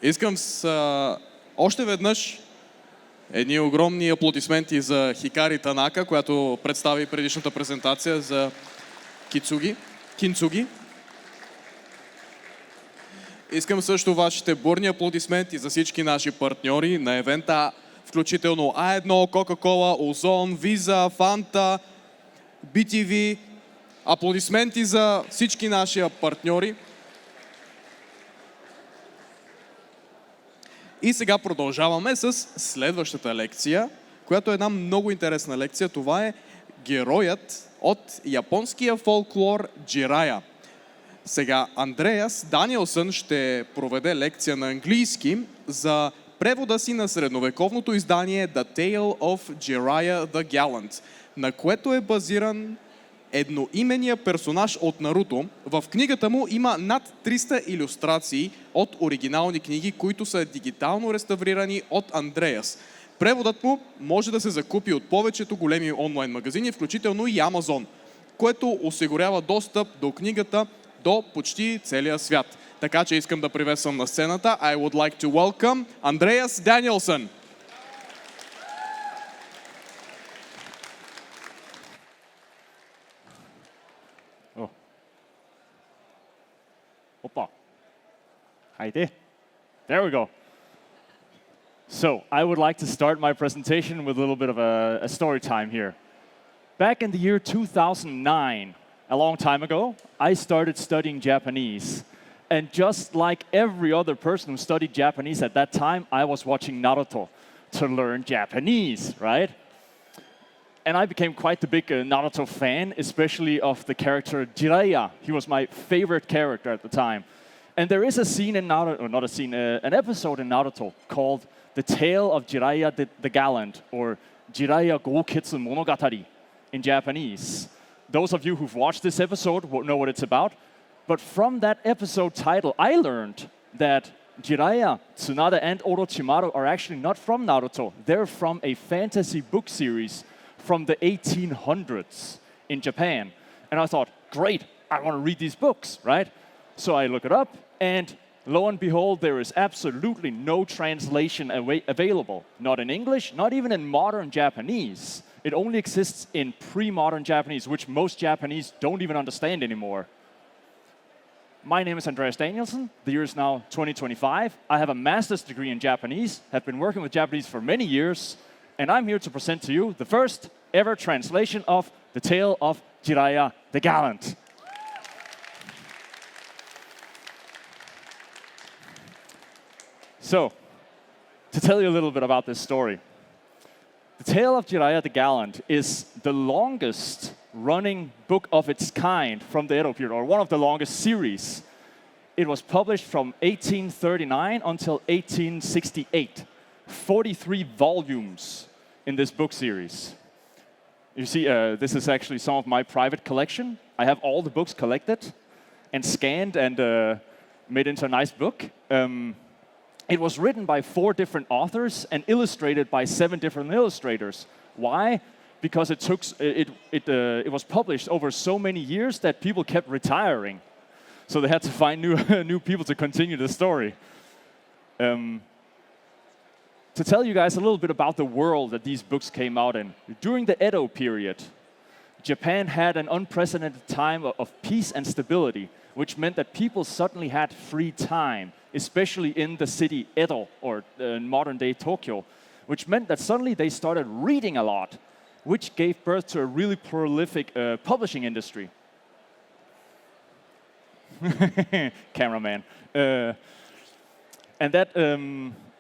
Искам още веднъж едни огромни аплодисменти за Хикари Танака, която представи предишната презентация за Кинцуги. Искам също вашите бурни аплодисменти за всички наши партньори на евента, включително А1, Кока-Кола, Озон, Виза, Фанта, BTV. Аплодисменти за всички наши партньори. И сега продължаваме с следващата лекция, която е една много интересна лекция. Това е героят от японския фолклор Jiraiya. Сега Андреас Даниелсен ще проведе лекция на английски за превода си на средновековното издание The Tale of Jiraiya the Gallant, на което е базиран едноименния персонаж от Наруто. В книгата му има над 300 илюстрации от оригинални книги, които са дигитално реставрирани от Андреас. Преводът му може да се закупи от повечето големи онлайн магазини, включително и Амазон, което осигурява достъп до книгата до почти целия свят. Така че искам да приветствам на сцената. I would like to welcome Андреас Даниелсен. Opa. Hi there. There we go. So, I would like to start my presentation with a little bit of a story time here. Back in the year 2009, a long time ago, I started studying Japanese. And just like every other person who studied Japanese at that time, I was watching Naruto to learn Japanese, right? And I became quite the big Naruto fan, especially of the character Jiraiya. He was my favorite character at the time. And there is a scene in Naruto, or not a scene, an episode in Naruto called The Tale of Jiraiya the Gallant, or Jiraiya Goketsu Monogatari in Japanese. Those of you who've watched this episode won't know what it's about. But from that episode title, I learned that Jiraiya, Tsunade, and Orochimaru are actually not from Naruto. They're from a fantasy book series from the 1800s in Japan. And I thought, great, I want to read these books, right? So I look it up, and lo and behold, there is absolutely no translation available. Not in English, not even in modern Japanese. It only exists in pre-modern Japanese, which most Japanese don't even understand anymore. My name is Andreas Danilsen. The year is now 2025. I have a master's degree in Japanese, have been working with Japanese for many years, and I'm here to present to you the first ever translation of The Tale of Jiraiya the Gallant. So, to tell you a little bit about this story. The Tale of Jiraiya the Gallant is the longest running book of its kind from the Edo period, or one of the longest series. It was published from 1839 until 1868. 43 volumes in this book series. You see, this is actually some of my private collection. I have all the books collected and scanned and made into a nice book. It was written by 4 different authors and illustrated by 7 different illustrators. Why? Because it was published over so many years that people kept retiring. So they had to find new people to continue the story. To tell you guys a little bit about the world that these books came out in. During the Edo period, Japan had an unprecedented time of peace and stability, which meant that people suddenly had free time, especially in the city Edo, or modern-day Tokyo, which meant that suddenly they started reading a lot, which gave birth to a really prolific publishing industry. Cameraman. And that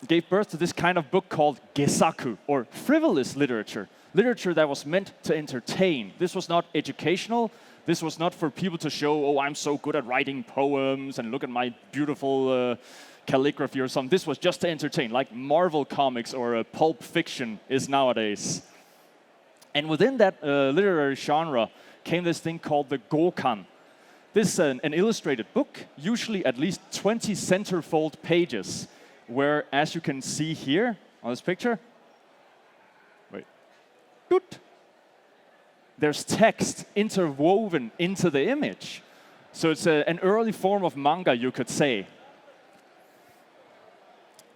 gave birth to this kind of book called gesaku, or frivolous literature. Literature that was meant to entertain. This was not educational. This was not for people to show, oh, I'm so good at writing poems and look at my beautiful calligraphy or something. This was just to entertain, like Marvel Comics or Pulp Fiction is nowadays. And within that literary genre came this thing called the Gokan. This is an illustrated book, usually at least 20 centerfold pages, where, as you can see here on this picture, there's text interwoven into the image. So it's an early form of manga, you could say.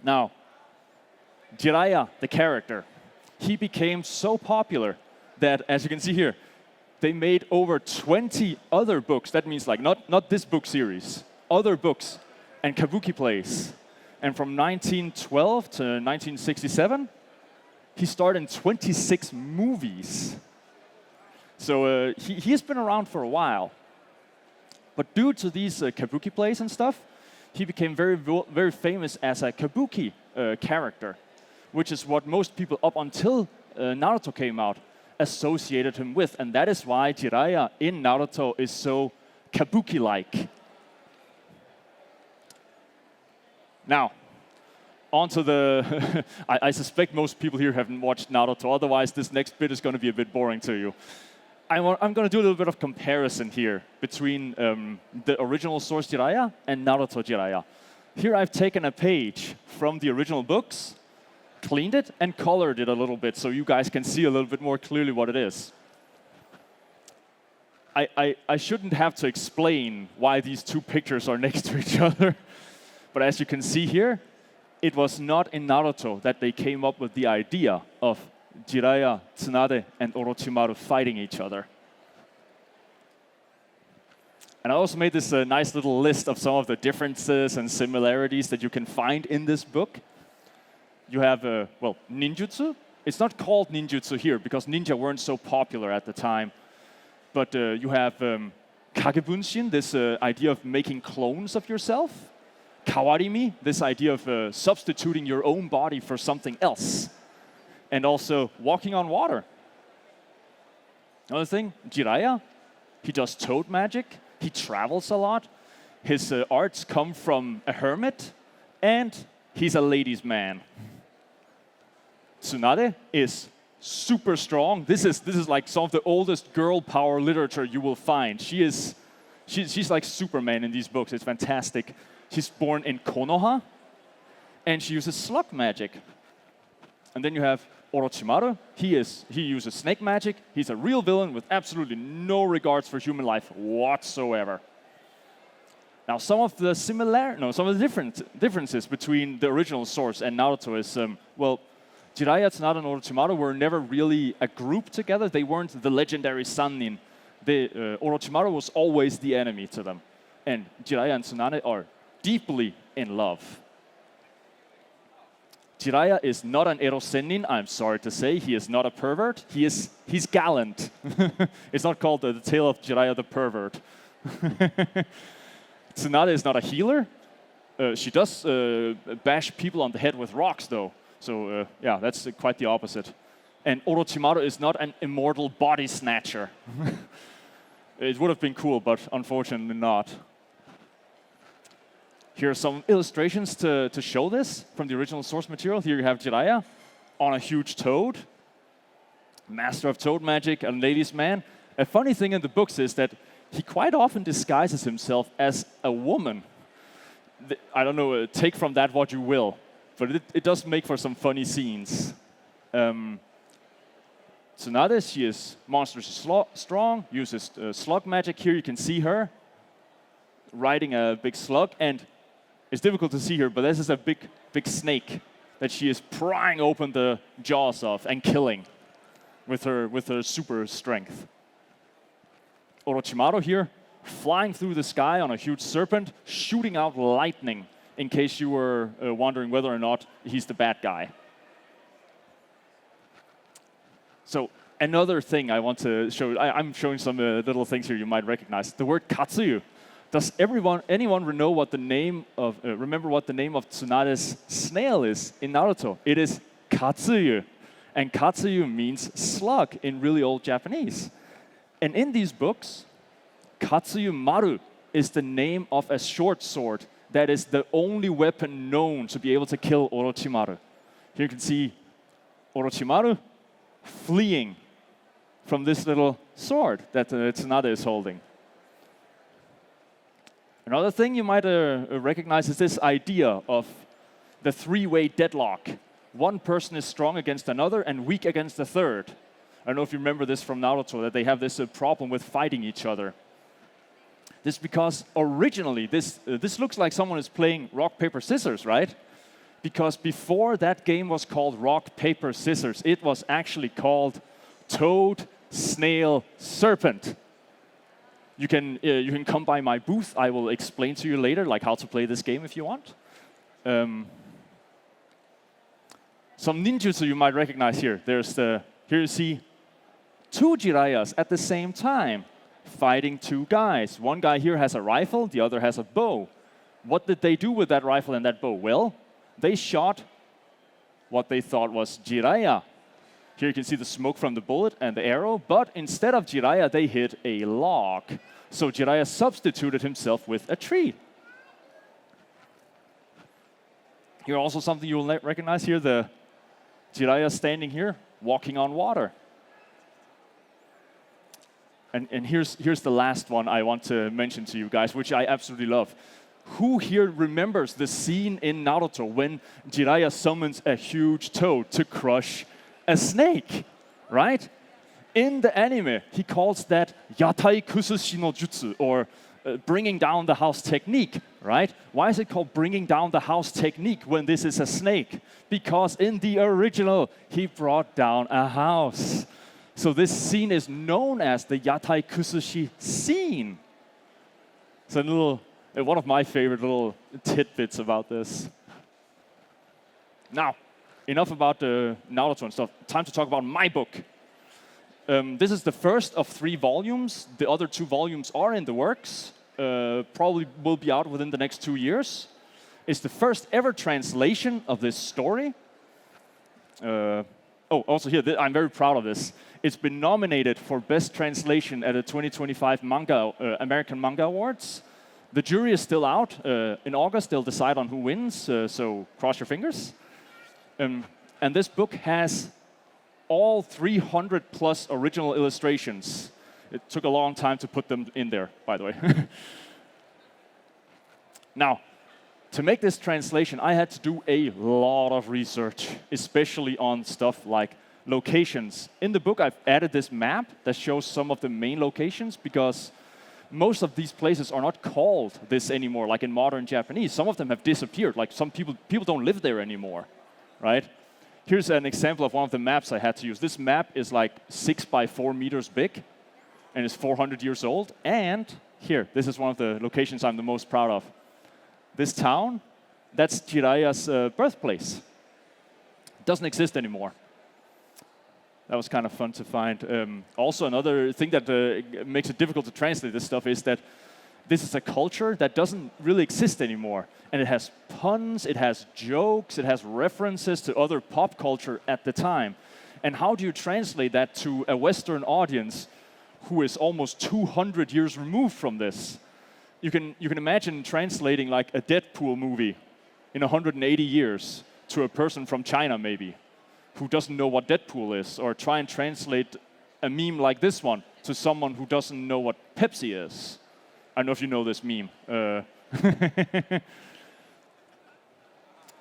Now, Jiraiya, the character, he became so popular that, as you can see here, they made over 20 other books. That means like not this book series, other books and kabuki plays. And from 1912 to 1967, he starred in 26 movies. So he's been around for a while. But due to these kabuki plays and stuff, he became very famous as a kabuki character, which is what most people up until Naruto came out associated him with. And that is why Jiraiya in Naruto is so kabuki-like. Now, onto the... I suspect most people here haven't watched Naruto, otherwise this next bit is going to be a bit boring to you. I'm going to do a little bit of comparison here between the original source Jiraiya and Naruto Jiraiya. Here I've taken a page from the original books, cleaned it, and colored it a little bit so you guys can see a little bit more clearly what it is. I shouldn't have to explain why these two pictures are next to each other, but as you can see here, it was not in Naruto that they came up with the idea of Jiraiya, Tsunade, and Orochimaru fighting each other. And I also made this nice little list of some of the differences and similarities that you can find in this book. You have, well, ninjutsu. It's not called ninjutsu here because ninja weren't so popular at the time. But you have kagebunshin, this idea of making clones of yourself. Kawarimi, this idea of substituting your own body for something else. And also walking on water. Another thing, Jiraiya, he does toad magic. He travels a lot. His arts come from a hermit. And he's a ladies' man. Tsunade is super strong. This is like some of the oldest girl power literature you will find. She's like Superman in these books. It's fantastic. She's born in Konoha, and she uses slug magic. And then you have Orochimaru. He uses snake magic. He's a real villain with absolutely no regards for human life whatsoever. Now, some of the differences between the original source and Naruto is, well, Jiraiya, Tsunade, and Orochimaru were never really a group together. They weren't the legendary Sannin. Orochimaru was always the enemy to them. And Jiraiya and Tsunade are deeply in love. Jiraiya is not an erosennin, I'm sorry to say. He is not a pervert. He's gallant. It's not called the Tale of Jiraiya the Pervert. Tsunade is not a healer. She does bash people on the head with rocks, though. So, yeah, that's quite the opposite. And Orochimaru is not an immortal body snatcher. It would have been cool, but unfortunately not. Here are some illustrations to show this from the original source material. Here you have Jiraiya on a huge toad, master of toad magic, a ladies' man. A funny thing in the books is that he quite often disguises himself as a woman. I don't know, take from that what you will, but it does make for some funny scenes. Tsunade, she is monstrously strong, uses slug magic. Here you can see her riding a big slug, and it's difficult to see her, but this is a big snake that she is prying open the jaws of and killing with her super strength. Orochimaru here, flying through the sky on a huge serpent, shooting out lightning, in case you were wondering whether or not he's the bad guy. So another thing I want to show, I'm showing some little things here you might recognize. The word Katsuyu. Does anyone know what the name of, remember what the name of Tsunade's snail is in Naruto? It is Katsuyu. And Katsuyu means slug in really old Japanese. And in these books, Katsuyu Maru is the name of a short sword that is the only weapon known to be able to kill Orochimaru. Here you can see Orochimaru fleeing from this little sword that Tsunade is holding. Another thing you might recognize is this idea of the three-way deadlock. One person is strong against another and weak against the third. I don't know if you remember this from Naruto, that they have this problem with fighting each other. This is because originally, this looks like someone is playing rock, paper, scissors, right? because before that game was called Rock, Paper, Scissors, it was actually called Toad, Snail, Serpent. You can come by my booth. I will explain to you later like how to play this game if you want. Some ninjutsu you might recognize here. Here you see two Jiraiyas at the same time fighting two guys. One guy here has a rifle, the other has a bow. What did they do with that rifle and that bow? Well, they shot what they thought was Jiraiya. Here you can see the smoke from the bullet and the arrow, but instead of Jiraiya, they hit a log. So Jiraiya substituted himself with a tree. Here also something you will recognize here, the Jiraiya standing here, walking on water. And here's the last one I want to mention to you guys, which I absolutely love. Who here remembers the scene in Naruto when Jiraiya summons a huge toad to crush a snake, right? In the anime, he calls that yatai kusushi no jutsu, or bringing down the house technique, right? Why is it called bringing down the house technique when this is a snake? Because in the original, he brought down a house. So this scene is known as the yatai kusushi scene. It's one of my favorite little tidbits about this. Now, enough about Naruto and stuff. Time to talk about my book. This is the first of 3 volumes. The other 2 volumes are in the works. Probably will be out within the next 2 years. It's the first ever translation of this story. Also here, I'm very proud of this. It's been nominated for Best Translation at the 2025 American Manga Awards. The jury is still out. In August, they'll decide on who wins, so cross your fingers. And this book has all 300 plus original illustrations. It took a long time to put them in there, by the way. Now, to make this translation, I had to do a lot of research, especially on stuff like locations. In the book, I've added this map that shows some of the main locations because most of these places are not called this anymore, like in modern Japanese. Some of them have disappeared, like some people don't live there anymore, right? Here's an example of one of the maps I had to use. This map is like 6 by 4 meters big and is 400 years old. And here, this is one of the locations I'm the most proud of. This town, that's Jiraiya's birthplace. It doesn't exist anymore. That was kind of fun to find. Also, another thing that makes it difficult to translate this stuff is that this is a culture that doesn't really exist anymore. And it has puns, it has jokes, it has references to other pop culture at the time. And how do you translate that to a Western audience who is almost 200 years removed from this? You can imagine translating like a Deadpool movie in 180 years to a person from China maybe, who doesn't know what Deadpool is, or try and translate a meme like this one to someone who doesn't know what Pepsi is. I don't know if you know this meme.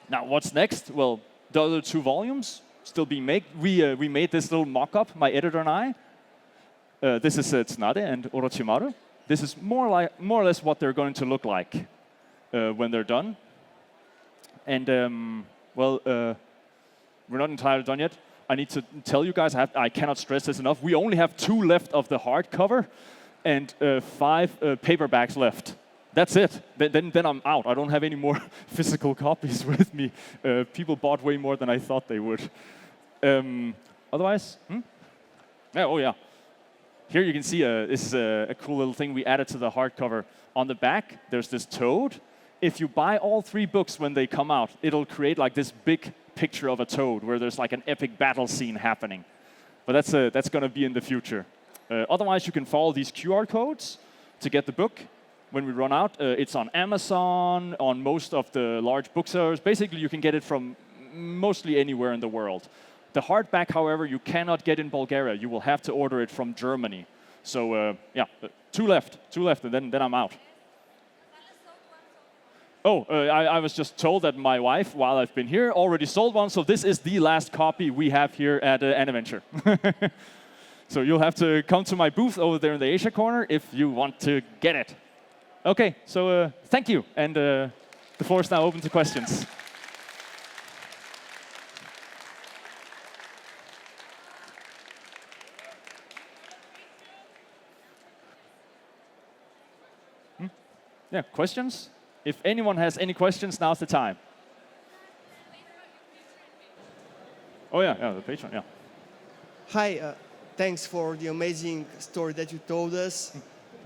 Now, what's next? Well, the other 2 volumes still being made. We made this little mock-up, my editor and I. This is Tsunade and Orochimaru. This is more or less what they're going to look like when they're done. And, we're not entirely done yet. I need to tell you guys, I cannot stress this enough, we only have 2 left of the hardcover and 5 paperbacks left. That's it. Then I'm out. I don't have any more physical copies with me. People bought way more than I thought they would. Otherwise, yeah, oh yeah. Here you can see this is a cool little thing we added to the hardcover. On the back, there's this toad. If you buy all 3 books when they come out, it'll create like this big picture of a toad where there's like an epic battle scene happening. But that's going to be in the future. Otherwise, you can follow these QR codes to get the book. When we run out, it's on Amazon, on most of the large booksellers. Basically, you can get it from mostly anywhere in the world. The hardback, however, you cannot get in Bulgaria. You will have to order it from Germany. So, yeah, 2 left, and then I'm out. Oh, I was just told that my wife, while I've been here, already sold one. So this is the last copy we have here at Aniventure. So you'll have to come to my booth over there in the Asia corner if you want to get it. Okay, so thank you. And the floor is now open to questions. Yeah, questions? If anyone has any questions, now's the time. Oh yeah, the patron, yeah. Hi, thanks for the amazing story that you told us.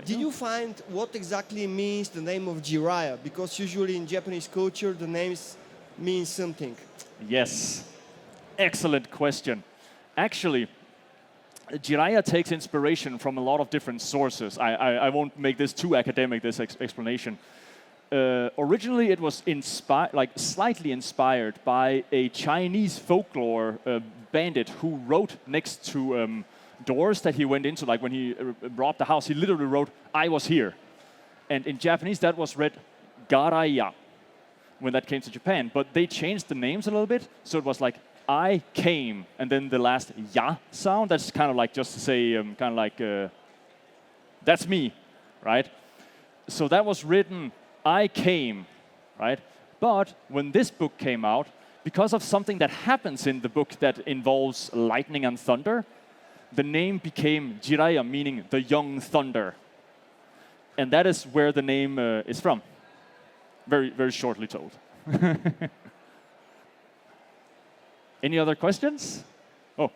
Did you find what exactly means the name of Jiraiya? Because usually in Japanese culture, the names mean something. Yes, excellent question. Actually, Jiraiya takes inspiration from a lot of different sources. I won't make this too academic, this explanation. Originally, it was slightly inspired by a Chinese folklore bandit who wrote next to doors that he went into. Like when he robbed the house, he literally wrote, "I was here." And in Japanese, that was read Garaya when that came to Japan. But they changed the names a little bit, so it was like, "I came," and then the last ya sound, that's kind of like just to say, that's me, right? So that was written, "I came," right? But when this book came out, because of something that happens in the book that involves lightning and thunder, the name became Jiraiya, meaning the young thunder. And that is where the name is from. Very, very shortly told. Any other questions? Oh.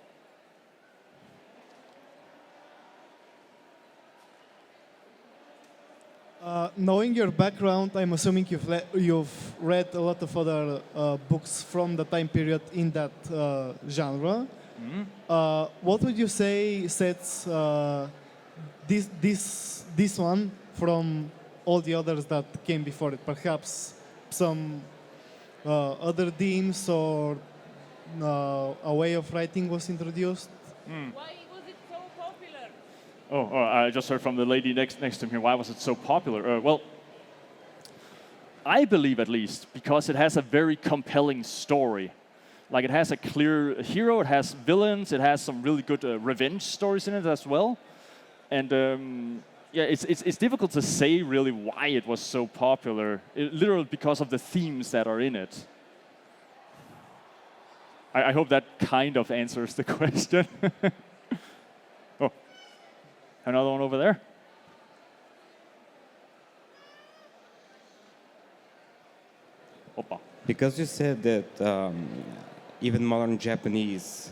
Knowing your background, I'm assuming you've read a lot of other books from the time period in that genre. What would you say sets this one from all the others that came before it? Perhaps some other themes or a way of writing was introduced? Why was it so popular? I just heard from the lady next to me. Why was it so popular? Well, I believe at least because it has a very compelling story. Like it has a clear hero, it has villains, it has some really good revenge stories in it as well. And it's difficult to say really why it was so popular. Literally because of the themes that are in it. I hope that kind of answers the question. Oh, another one over there. Opa. Because you said that even modern Japanese,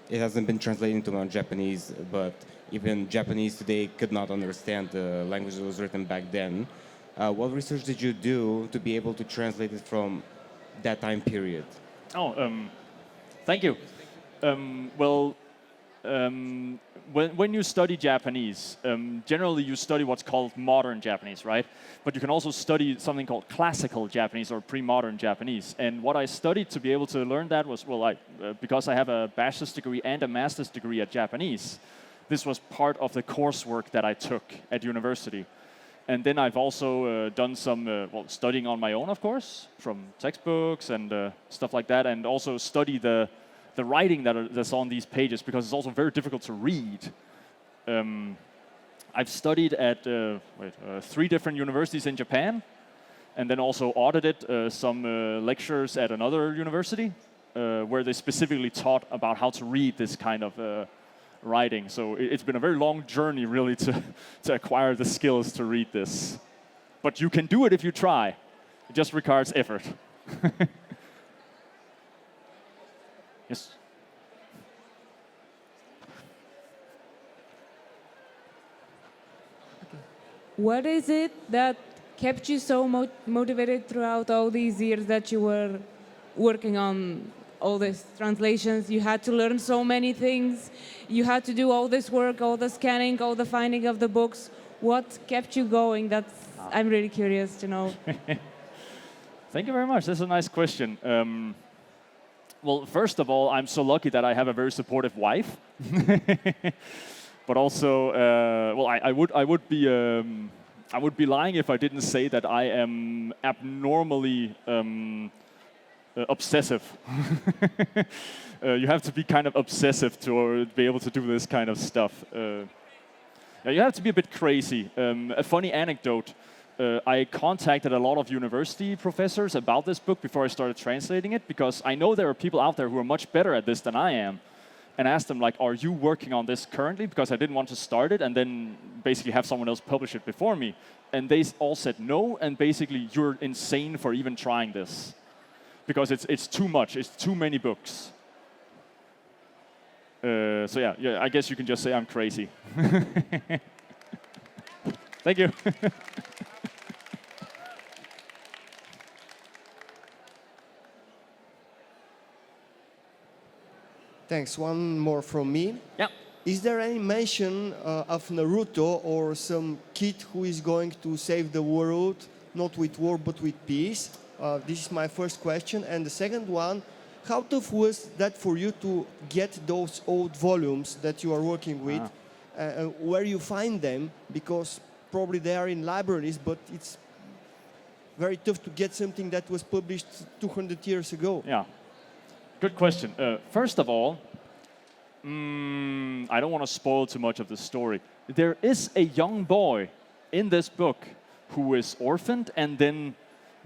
it hasn't been translated into modern Japanese, but even Japanese today could not understand the language that was written back then. What research did you do to be able to translate it from that time period? Thank you. When you study Japanese, generally you study what's called modern Japanese, right? But you can also study something called classical Japanese or pre-modern Japanese. And what I studied to be able to learn that was, because I have a bachelor's degree and a master's degree at Japanese, this was part of the coursework that I took at university. And then I've also done some studying on my own, of course, from textbooks and stuff like that, and also study the writing that's on these pages because it's also very difficult to read. I've studied at 3 different universities in Japan, and then also audited some lectures at another university where they specifically taught about how to read this kind of writing. So it's been a very long journey, really, to acquire the skills to read this. But you can do it if you try. It just requires effort. Yes. What is it that kept you so motivated throughout all these years that you were working on all these translations? You had to learn so many things. You had to do all this work, all the scanning, all the finding of the books. What kept you going? I'm really curious to know. Thank you very much. That's a nice question. Well, first of all, I'm so lucky that I have a very supportive wife. But also, I would be lying if I didn't say that I am abnormally obsessive. You have to be kind of obsessive to be able to do this kind of stuff. You have to be a bit crazy. A funny anecdote. I contacted a lot of university professors about this book before I started translating it, because I know there are people out there who are much better at this than I am, and asked them, like, are you working on this currently? Because I didn't want to start it and then basically have someone else publish it before me. And they all said no, and basically you're insane for even trying this. Because it's too much, it's too many books. So yeah, I guess you can just say I'm crazy. Thank you. Thanks. One more from me. Yeah. Is there any mention of Naruto or some kid who is going to save the world, not with war but with peace? This is my first question. And the second one, how tough was that for you to get those old volumes that you are working with? Where you find them? Because probably they are in libraries, but it's very tough to get something that was published 200 years ago. Yeah. Good question. First of all, I don't want to spoil too much of the story. There is a young boy in this book who is orphaned and then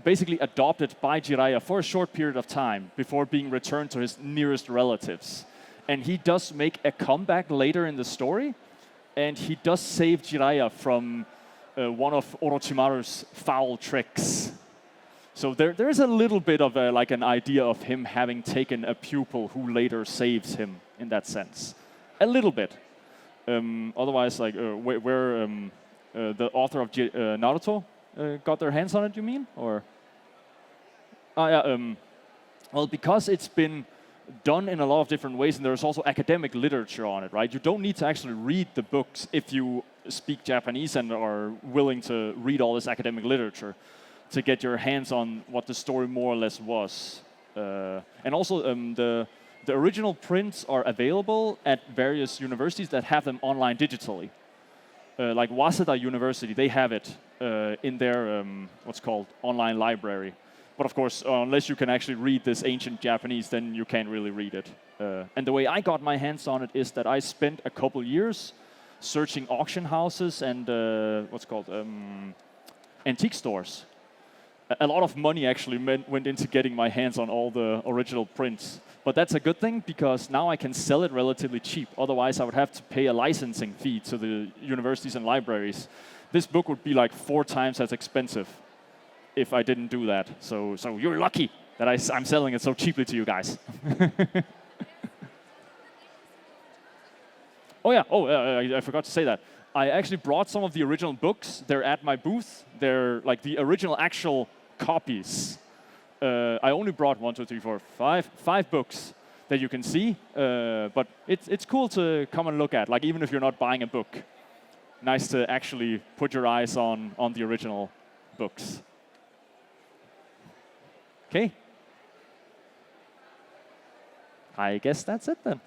basically adopted by Jiraiya for a short period of time before being returned to his nearest relatives. And he does make a comeback later in the story, and he does save Jiraiya from one of Orochimaru's foul tricks. So there is a little bit of like an idea of him having taken a pupil who later saves him in that sense. A little bit. Otherwise, like where the author of Naruto got their hands on it, you mean? Or well, because it's been done in a lot of different ways, and there's also academic literature on it, right? You don't need to actually read the books if you speak Japanese and are willing to read all this academic literature to get your hands on what the story more or less was. And also, the original prints are available at various universities that have them online digitally. Like Waseda University, they have it in their, what's called, online library. But of course, unless you can actually read this ancient Japanese, then you can't really read it. And the way I got my hands on it is that I spent a couple years searching auction houses and what's called antique stores. A lot of money actually went into getting my hands on all the original prints. But that's a good thing because now I can sell it relatively cheap. Otherwise, I would have to pay a licensing fee to the universities and libraries. This book would be like 4 times as expensive if I didn't do that. So you're lucky that I'm selling it so cheaply to you guys. Oh yeah, I forgot to say that. I actually brought some of the original books. They're at my booth. They're like the original actual copies. I only brought 1, 2, 3, 4, 5 books that you can see. But it's cool to come and look at, like even if you're not buying a book. Nice to actually put your eyes on the original books. Okay. I guess that's it then.